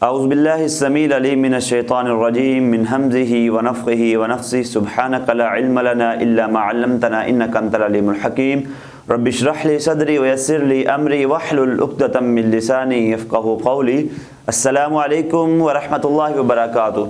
اعوذ باللہ السمیع العلیم من الشیطان الرجیم من ھمزہ ونفخہ ونفثہ سبحانک لا علم لنا الا ما علمتنا انک انت العلیم الحکیم رب اشرح لی صدری ویسر لی امری واحلل عقدۃ من لسانی یفقہوا قولی۔ السلام علیکم ورحمۃ اللہ وبرکاتہ۔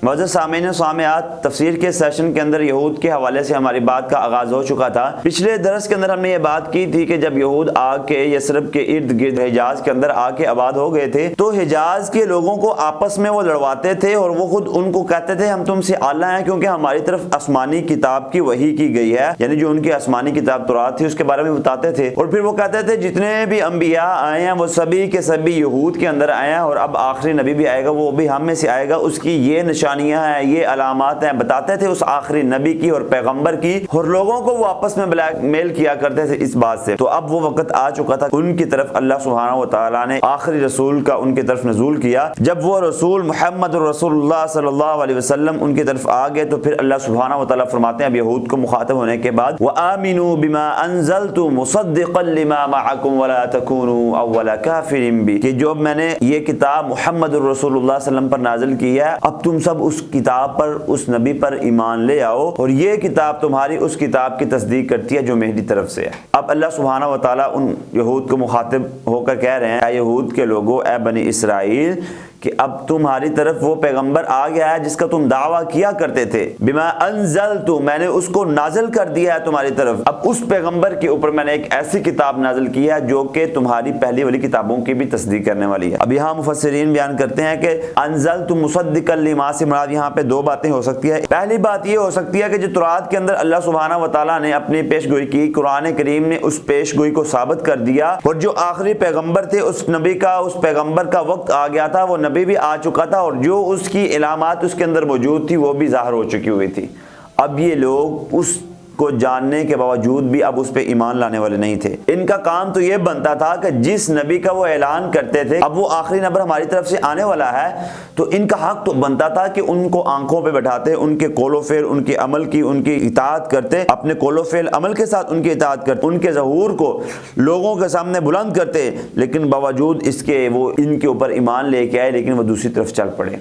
معزز سامعین و سامعات، تفسیر کے سیشن کے اندر یہود کے حوالے سے ہماری بات کا آغاز ہو چکا تھا۔ پچھلے درس کے اندر ہم نے یہ بات کی تھی کہ جب یہود آ کے یثرب کے ارد گرد حجاز کے اندر آ کے آباد ہو گئے تھے تو حجاز کے لوگوں کو آپس میں وہ لڑواتے تھے اور وہ خود ان کو کہتے تھے ہم تم سے اعلیٰ ہیں کیونکہ ہماری طرف آسمانی کتاب کی وحی کی گئی ہے، یعنی جو ان کی آسمانی کتاب تورات تھی اس کے بارے میں بتاتے تھے۔ اور پھر وہ کہتے تھے جتنے بھی انبیاء آئے ہیں وہ سبھی کے سبھی یہود کے اندر آئے ہیں اور اب آخری نبی بھی آئے گا، وہ بھی ہم میں سے آئے گا، اس کی یہ نشانیاں ہیں، یہ علامات ہیں، بتاتے تھے اس آخری نبی کی اور پیغمبر کی، اور لوگوں کو وہ آپس میں بلیک میل کیا کرتے تھے اس بات سے۔ تو اب وہ وقت آ چکا تھا، ان کی طرف اللہ سبحانہ و تعالیٰ نے آخری رسول کا ان کی طرف نزول کیا۔ جب وہ رسول محمد رسول اللہ صلی اللہ علیہ وسلم ان کی طرف آ گئے تو پھر اللہ سبحانہ و تعالیٰ فرماتے ہیں اب یہود کو مخاطب ہونے کے بعد وَآمِنُوا بِمَا أَنزَلْتُ مُصَدِّقًا لِمَا مَعَكُمْ وَلَا تَكُونُوا أَوَّلَ كَافِرٍ بِهِ، کہ جو میں نے یہ کتاب محمد رسول اللہ صلی اللہ علیہ وسلم پر نازل کی ہے اب تم سب اس کتاب پر، اس نبی پر ایمان لے آؤ اور یہ کتاب تمہاری اس کتاب کی تصدیق کرتی ہے جو میری طرف سے ہے۔ اب اللہ سبحانہ و تعالیٰ ان یہود کو مخاطب ہو کر کہہ رہے ہیں اے یہود کے لوگو، اے بنی اسرائیل، کہ اب تمہاری طرف وہ پیغمبر آ گیا ہے جس کا تم دعویٰ کیا کرتے تھے، بما انزلت، میں نے اس کو نازل کر دیا ہے تمہاری طرف۔ اب اس پیغمبر کے اوپر میں نے ایک ایسی کتاب نازل کی ہے جو کہ تمہاری پہلی والی کتابوں کی بھی تصدیق کرنے والی ہے۔ اب یہاں مفسرین بیان کرتے ہیں کہ انزلت مصدقا لما سے مراد یہاں پہ دو باتیں ہو سکتی ہے۔ پہلی بات یہ ہو سکتی ہے کہ جو تورات کے اندر اللہ سبحانہ و تعالیٰ نے اپنی پیش گوئی کی، قرآن کریم نے اس پیش گوئی کو ثابت کر دیا، اور جو آخری پیغمبر تھے اس نبی کا، اس پیغمبر کا وقت آ گیا تھا، وہ نبی بھی آ چکا تھا اور جو اس کی علامات اس کے اندر موجود تھی وہ بھی ظاہر ہو چکی ہوئی تھی۔ اب یہ لوگ اس کو جاننے کے باوجود بھی اب اس پہ ایمان لانے والے نہیں تھے۔ ان کا کام تو یہ بنتا تھا کہ جس نبی کا وہ اعلان کرتے تھے اب وہ آخری نبی ہماری طرف سے آنے والا ہے، تو ان کا حق تو بنتا تھا کہ ان کو آنکھوں پہ بٹھاتے، ان کے قول و فعل، ان کے عمل کی ان کی اطاعت کرتے، اپنے قول و فعل عمل کے ساتھ ان کی اطاعت کرتے، ان کے ظہور کو لوگوں کے سامنے بلند کرتے، لیکن باوجود اس کے وہ ان کے اوپر ایمان لے کے آئے لیکن وہ دوسری طرف چل پڑے۔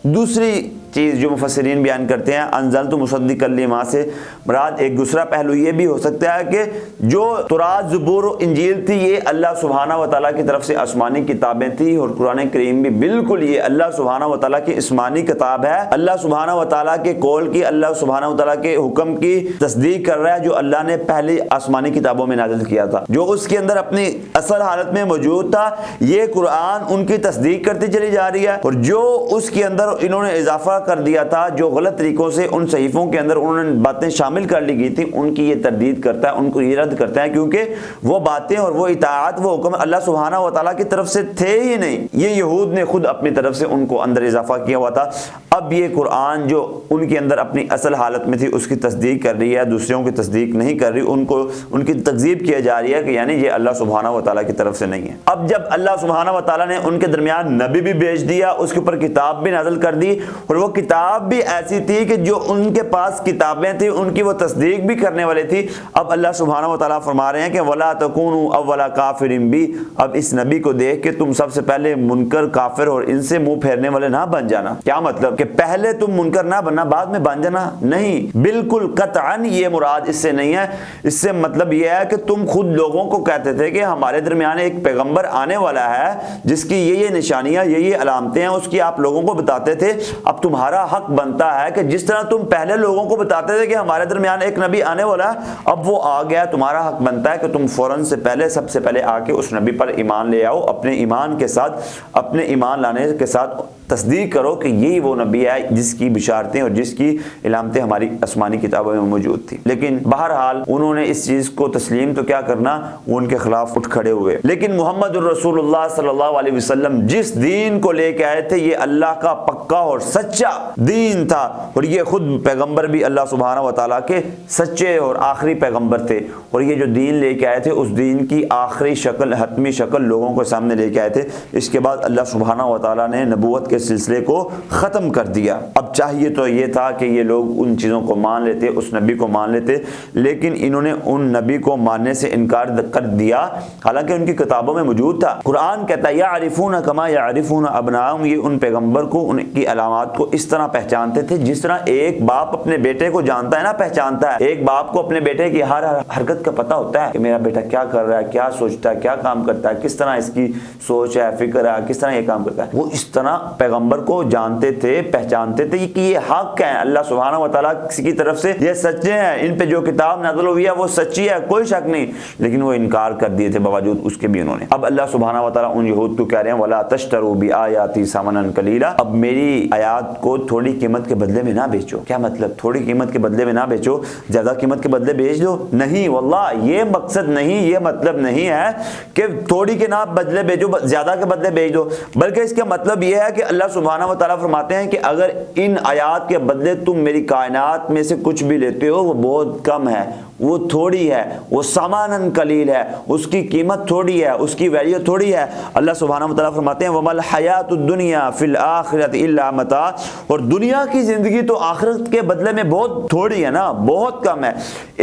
دوسری چیز جو مفسرین بیان کرتے ہیں انزلت مصدقا لما سے مراد ایک دوسرا پہلو یہ بھی ہو سکتا ہے کہ جو تورات، زبور و انجیل تھی یہ اللہ سبحانہ و تعالیٰ کی طرف سے آسمانی کتابیں تھی، اور قرآن کریم بھی بالکل یہ اللہ سبحانہ و تعالیٰ کی آسمانی کتاب ہے، اللہ سبحانہ و تعالیٰ کے قول کی، اللہ سبحانہ و تعالیٰ کے حکم کی تصدیق کر رہا ہے جو اللہ نے پہلی آسمانی کتابوں میں نازل کیا تھا، جو اس کے اندر اپنی اصل حالت میں موجود تھا یہ قرآن ان کی تصدیق کرتی چلی جا رہی ہے، اور جو اس کے اندر انہوں نے اضافہ کر دیا تھا، جو غلط طریقوں سے ان صحیفوں کے اندر انہوں نے باتیں شامل کر لی گئی تھی، ان کی یہ تردید کرتا ہے، ان کو یہ رد کرتا ہے، کیونکہ وہ باتیں اور وہ اطاعت، وہ حکم اللہ سبحانہ و تعالیٰ کی طرف سے تھے ہی نہیں، یہ یہود نے خود اپنی طرف سے ان کو اندر اضافہ کیا ہوا تھا۔ اب یہ قرآن جو ان کے اندر اپنی اصل حالت میں تھی اس کی تصدیق کر رہی ہے، دوسروں کی تصدیق نہیں کر رہی، ان کو ان کی تکذیب کیا جا رہی ہے کہ یعنی یہ اللہ سبحانہ و تعالیٰ کی طرف سے نہیں ہے۔ اب جب اللہ سبحانہ و تعالیٰ نے ان کے درمیان نبی بھی بھیج دیا، اس کے اوپر کتاب بھی نازل کر دی، اور وہ کتاب بھی ایسی تھی کہ جو ان کے پاس کتابیں تھیں ان کی وہ تصدیق بھی کرنے والے تھی، اب اللہ سبحانہ و تعالیٰ فرما رہے ہیں کہ وَلَا تَكُونُوا أَوَّلَ كَافِرٍ بِهِ، اب اس نبی کو دیکھ کے تم سب سے پہلے منکر، کافر اور ان سے منہ پھیرنے والے نہ بن جانا۔ کیا مطلب کہ پہلے تم منکر نہ بننا بعد میں بن جانا؟ نہیں، بالکل قطعاً یہ مراد اس سے نہیں ہے۔ اس سے مطلب یہ ہے کہ تم خود لوگوں کو کہتے تھے کہ ہمارے درمیان ایک پیغمبر آنے والا ہے جس کی یہ نشانیاں، یہ علامتیں ہیں، اس کی آپ لوگوں کو بتاتے تھے، اب تمہارا حق بنتا ہے کہ جس طرح تم پہلے لوگوں کو بتاتے تھے کہ ہمارے درمیان ایک نبی آنے والا ہے، اب وہ آ گیا، تمہارا حق بنتا ہے کہ تم فوراً سے پہلے، سب سے پہلے آ کے اس نبی پر ایمان لے آؤ، اپنے ایمان کے ساتھ، اپنے ایمان لانے کے ساتھ تصدیق کرو کہ یہی وہ نبی ہے جس کی بشارتیں اور جس کی علامتیں ہماری آسمانی کتابوں میں موجود تھی۔ لیکن بہرحال انہوں نے اس چیز کو تسلیم تو کیا کرنا، وہ ان کے خلاف اٹھ کھڑے ہوئے۔ لیکن محمد الرسول اللہ صلی اللہ علیہ وسلم جس دین کو لے کے آئے تھے یہ اللہ کا پکا اور سچا سچا دین تھا، اور یہ خود پیغمبر بھی اللہ سبحانہ و تعالیٰ کے سچے اور آخری پیغمبر تھے، اور یہ جو دین لے کے آئے تھے اس دین کی آخری شکل، حتمی شکل لوگوں کے سامنے لے کے آئے تھے۔ اس کے بعد اللہ سبحانہ و تعالیٰ نے نبوت کے سلسلے کو ختم کر دیا۔ اب چاہیے تو یہ تھا کہ یہ لوگ ان چیزوں کو مان لیتے، اس نبی کو مان لیتے، لیکن انہوں نے ان نبی کو ماننے سے انکار کر دیا، حالانکہ ان کی کتابوں میں موجود تھا۔ قرآن کہتا ہے یعرفون کما یعرفون ابناءہم، یہ ان پیغمبر کو، ان کی علامات کو اس طرح پہچانتے تھے جس طرح ایک باپ اپنے بیٹے کو جانتا ہے نا، پہچانتا ہے۔ ایک باپ کو اپنے بیٹے کی ہر حرکت کا پتہ ہوتا ہے کہ میرا بیٹا کیا کر رہا ہے، کیا سوچتا ہے، کیا کام کرتا ہے، کس طرح اس کی سوچ ہے، فکر ہے، کس طرح یہ کام کرتا ہے۔ وہ اس طرح پیغمبر کو جانتے تھے، پہچانتے تھے کہ یہ حق ہے اللہ سبحانہ و تعالیٰ کی طرف سے، یہ سچے ہیں، ان پہ جو کتاب نازل ہوئی ہے وہ سچی ہے، کوئی شک نہیں، لیکن وہ انکار کر دیے تھے باوجود اس کے بھی انہوں نے۔ اب اللہ سبحانہ و تعالیٰ ان یہود کو کہہ رہے ہیں وَلَا تَشْتَرُوا بِآيَاتِي ثَمَنًا قَلِيلًا، اب میری آیات کو تھوڑی قیمت کے بدلے میں نہ بیچو۔ کیا مطلب؟ تھوڑی قیمت کے بدلے میں نہ بیچو، زیادہ قیمت کے بدلے بیچ دو؟ نہیں واللہ، یہ مقصد نہیں، یہ مطلب نہیں ہے کہ تھوڑی کے نہ بدلے بیچو، زیادہ کے بدلے بیچ دو، بلکہ اس کا مطلب یہ ہے کہ اللہ سبحانہ و تعالیٰ فرماتے ہیں کہ اگر ان آیات کے بدلے تم میری کائنات میں سے کچھ بھی لیتے ہو وہ بہت کم ہے، وہ تھوڑی ہے، وہ سامانن قلیل ہے، اس کی قیمت تھوڑی ہے، اس کی ویلیو تھوڑی ہے۔ اللہ سبحانہ و تعالیٰ فرماتے ہیں وَمَا الْحَيَاةُ الدُّنْيَا فِي الْآخِرَةِ إِلَّا مَتَاعٌ، اور دنیا کی زندگی تو آخرت کے بدلے میں بہت تھوڑی ہے نا، بہت کم ہے۔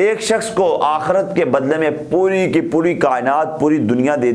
ایک شخص کو آخرت کے بدلے میں پوری کی پوری کائنات، پوری دنیا دے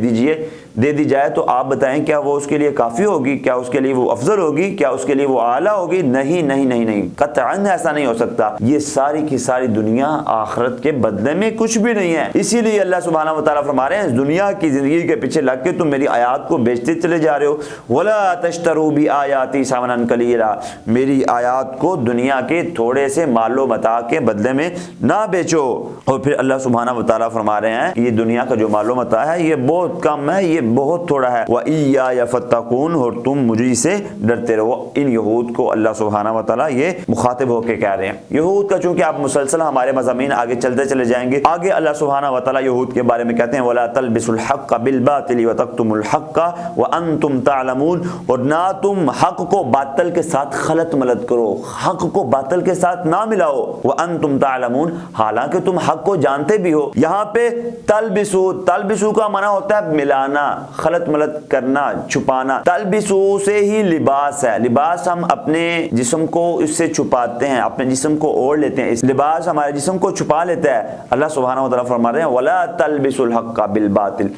دی جائے تو آپ بتائیں کیا وہ اس کے لیے کافی ہوگی؟ کیا اس کے لیے وہ افضل ہوگی؟ کیا اس کے لیے وہ اعلیٰ ہوگی؟ نہیں نہیں نہیں نہیں، قطعاً ایسا نہیں ہو سکتا۔ یہ ساری کی ساری دنیا آخرت کے بدلے میں کچھ بھی نہیں ہے۔ اسی لیے اللہ سبحانہ و تعالیٰ فرما رہے ہیں دنیا کی زندگی کے پیچھے لگ کے تم میری آیات کو بیچتے چلے جا رہے ہو۔ وَلَا تَشْتَرُوا بِآيَاتِي ثَمَنًا قَلِيلًا، میری آیات کو دنیا کے تھوڑے سے مال و متاع کے بدلے میں نہ بیچو۔ اور پھر اللہ سبحانہ و تعالیٰ فرما رہے ہیں کہ یہ دنیا کا جو مال و متاع ہے یہ بہت کم ہے، یہ بہت تھوڑا ہے۔ وَإِيَّايَ فَاتَّقُونِ، اور تم مجھے سے ڈرتے رہو۔ ان یہود کو اللہ سبحانہ و تعالیٰ یہ مخاطب ہو کے کہہ رہے ہیں۔ یہود کا چونکہ آپ مسلسل ہمارے مضامین آگے چلتے چلے جائیں گے، آگے اللہ سبحانہ و تعالیٰ یہود کے بارے میں کہتے ہیں وَلَا تَلْبِسُوا الْحَقَّ بِالْبَاطِلِ وَتَكْتُمُوا الْحَقَّ وَأَنْتُمْ تَعْلَمُونَ، اور نہ تم حق کو باطل کے ساتھ خلط ملط کرو، حق کو باطل کے ساتھ نہ ملاؤ۔ وَأَنْتُمْ تَعْلَمُونَ، حالانکہ تم حق کو جانتے بھی ہو۔ یہاں پہ تلبسو کا معنی ہوتا ہے ملانا، خلط ملط کرنا، چھپانا۔ تلبسو سے ہی لباس ہے، لباس ہم اپنے جسم کو اس سے چھپاتے ہیں، اپنے جسم کو اوڑھ لیتے ہیں، اس لباس ہمارے جسم کو چھپا لیتا ہے۔ اللہ سبحانہ و تعالیٰ فرما رہے ہیں وَلَا تَلْبِسُوا الْحَقَّ بِالْبَاطِلِ،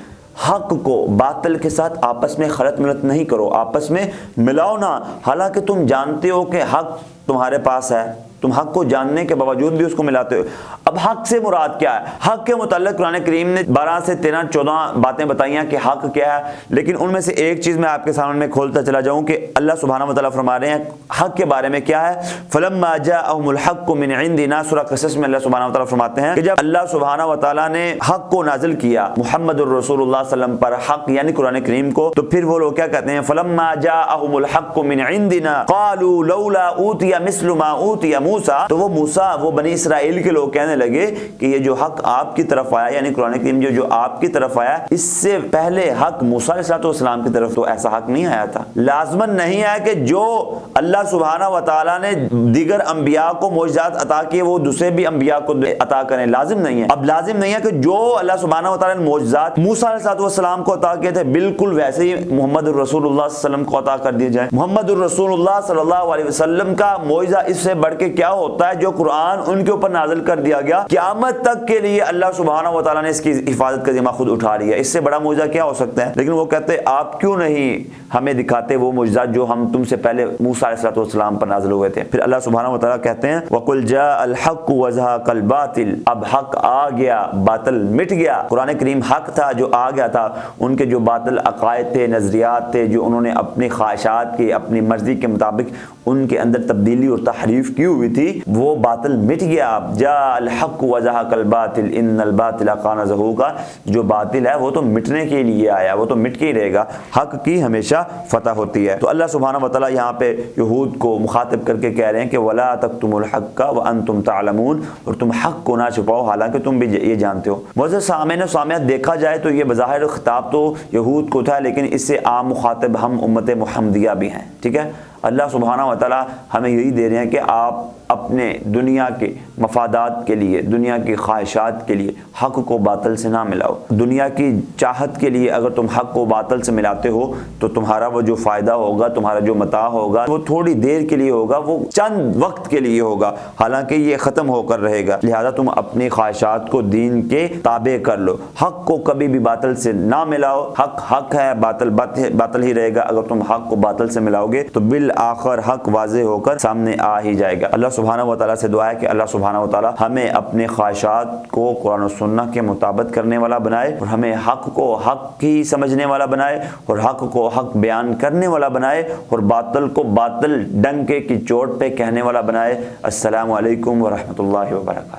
حق کو باطل کے ساتھ آپس میں خلط ملط نہیں کرو، آپس میں ملاؤ نہ، حالانکہ تم جانتے ہو کہ حق تمہارے پاس ہے، تم حق کو جاننے کے باوجود بھی اس کو ملاتے ہو۔ اب حق سے مراد کیا ہے؟ حق کے متعلق قرآن کریم نے 12 سے 13 14 باتیں بتائی ہیں کہ حق کیا ہے، لیکن ان میں سے ایک چیز میں آپ کے سامنے کھولتا چلا جاؤں کہ اللہ سبحانہ و تعالیٰ فرما رہے ہیں حق کے بارے میں کیا ہے۔ فَلَمَّا جَاءَهُمُ الْحَقُّ مِنْ عِنْدِنَا، سورہ قصص میں اللہ سبحانہ و تعالیٰ فرماتے ہیں کہ جب اللہ سبحانہ و تعالیٰ نے حق کو نازل کیا محمد الرسول اللہ صلی اللہ علیہ وسلم پر، حق یعنی قرآن کریم کو، تو پھر وہ لوگ کیا کہتے ہیں فَلَمَّا جَاءَهُمُ الْحَقُّ مِنْ عِنْدِنَا قَالُوا لَوْلَا أُوتِيَ مِثْلُ مَا أُوتِيَ مُوسَىٰ، تو وہ بنی اسرائیل کے لوگ کہنے لگے کہ یہ جو حق آپ کی طرف آیا، یعنی قرآن کریم جو آپ کی طرف آیا، اس سے پہلے حق موسیٰ علیہ السلام کی طرف تو ایسا حق نہیں آیا تھا۔ لازماً نہیں ہے کہ جو اللہ سبحانہ و تعالیٰ نے دیگر انبیاء کو معجزات عطا کیے وہ دوسرے بھی انبیاء کو عطا کریں، لازم نہیں ہے۔ اب لازم نہیں ہے کہ جو اللہ سبحانہ و تعالیٰ نے معجزات موسیٰ علیہ السلام کو عطا کیے تھے بالکل ویسے ہی محمد الرسول اللہ صلی اللہ علیہ وسلم کو عطا کر دیے جائیں۔ محمد الرسول اللہ صلی اللہ علیہ وسلم کا معجزہ اس سے بڑھ کے کیا ہوتا ہے جو قرآن ان کے اوپر نازل کر دیا گیا، قیامت تک کے لیے اللہ سبحانہ و تعالیٰ نے اس کی حفاظت کا ذمہ خود اٹھا لیا۔ اس سے بڑا معجزہ کیا ہو سکتا ہے؟ لیکن وہ کہتے آپ کیوں نہیں ہمیں دکھاتے وہ معجزات جو ہم تم سے پہلے موسیٰ علیہ السلام پر نازل ہوئے تھے۔ پھر اللہ سبحانہ و تعالیٰ کہتے ہیں وَقُلْ جَاءَ الْحَقُّ وَزَهَقَ الْبَاطِلُ، اب حق آ گیا، باطل مٹ گیا۔ قرآن کریم حق تھا جو آ گیا تھا، ان کے جو باطل عقائد تھے، نظریات تھے، جو انہوں نے اپنی خواہشات کی، اپنی مرضی کے مطابق ان کے اندر تبدیلی اور تحریف کی ہوئی تھی، وہ باطل مٹ گیا۔ جاء الحق وزهق الباطل ان الباطل کان زہوقا، جو باطل ہے وہ تو مٹنے کے لیے آیا، وہ تو مٹ کے ہی رہے گا، حق کی ہمیشہ فتح ہوتی ہے۔ تو اللہ سبحانہ و تعالیٰ یہاں پہ یہود کو مخاطب کر کے کہہ رہے ہیں کہ ولا تکتموا الحق وانتم تعلمون، اور تم حق کو نہ چھپاؤ حالانکہ تم بھی یہ جانتے ہو۔ معزز سامعین و سامعات، دیکھا جائے تو یہ بظاہر خطاب تو یہود کو تھا، لیکن اس سے عام مخاطب ہم امت محمدیہ بھی ہیں، ٹھیک ہے۔ اللہ سبحانہ و تعالیٰ ہمیں یہی دے رہے ہیں کہ آپ اپنے دنیا کے مفادات کے لیے، دنیا کی خواہشات کے لیے حق کو باطل سے نہ ملاؤ۔ دنیا کی چاہت کے لیے اگر تم حق کو باطل سے ملاتے ہو تو تمہارا وہ جو فائدہ ہوگا، تمہارا جو متاع ہوگا، وہ تھوڑی دیر کے لیے ہوگا، وہ چند وقت کے لیے ہوگا، حالانکہ یہ ختم ہو کر رہے گا۔ لہذا تم اپنی خواہشات کو دین کے تابع کر لو، حق کو کبھی بھی باطل سے نہ ملاؤ۔ حق حق ہے، باطل باطل ہی رہے گا۔ اگر تم حق کو باطل سے ملاؤ گے تو بالآخر حق واضح ہو کر سامنے آ ہی جائے گا۔ اللہ سبحانہ و تعالیٰ سے دعا ہے کہ اللہ سبحانہ و تعالیٰ ہمیں اپنے خواہشات کو قرآن و سنت کے مطابق کرنے والا بنائے، اور ہمیں حق کو حق ہی سمجھنے والا بنائے، اور حق کو حق بیان کرنے والا بنائے، اور باطل کو باطل ڈنکے کی چوٹ پہ کہنے والا بنائے۔ السلام علیکم ورحمۃ اللہ وبرکاتہ۔